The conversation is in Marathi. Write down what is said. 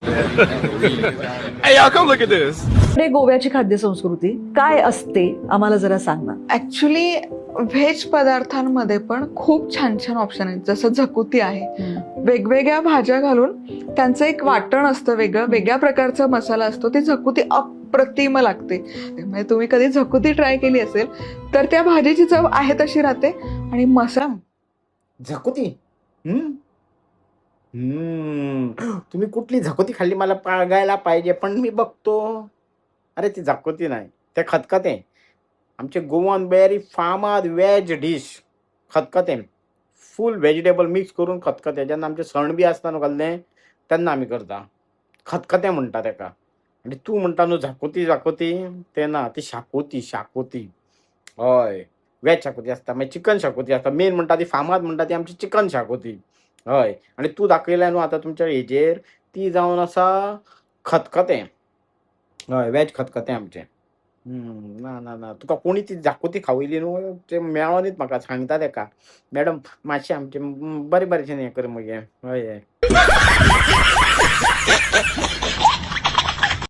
Hey, y'all, come look at this. हे गोव्याची खाद्य संस्कृती काय असते आम्हाला जरा सांग ना. ऍक्च्युली व्हेज पदार्थांमध्ये पण खूप छान छान ऑप्शन आहेत. जसं झकुती आहे, वेगवेगळ्या भाज्या घालून त्यांचं एक वाटण असतं वेगळं, वेगळ्या प्रकारचा मसाला असतो. ती झकुती अप्रतिम लागते. त्यामुळे तुम्ही कधी झकुती ट्राय केली असेल तर त्या भाजीची चव आहे तशी राहते. आणि मसाला झकुती. तुम्ही कुठली झकुती खाल्ली मला बघायला पाहिजे, पण मी बघतो. अरे ती झकुती नाही, ते खतखते. आमचे गोवन व्हेरी फामाद veg dish khatkhate. Full vegetable mix करून खतखते. जेन्ना आमचे सण बी असता न्हू कसले तेन्ना आमी करता. खतखतें म्हणटा तेका. आनी तूं म्हणटा न्हू झाकोती झाकोती, ते ना, ती शाकोती शाकोती. हय, व्हेज शाकोती आसता, मागीर चिकन शाकोती आसता. मेन म्हणटा ती फामाद म्हणटा ती आमची चिकन शाकोती. हय, आनी तूं दाखयल्या न्हू आतां तुमच्या हेजेर, ती जावन आसा खतखतें. हय, व्हेज खतखतें आमचें. ना ना ना, तुका कोणी ती झाकोती खावयली न्हू, ते मेळोनीत म्हाका. सांगता तेका, मॅडम मातशें आमचें बरें बरेंशें हें कर मगे. हय हय.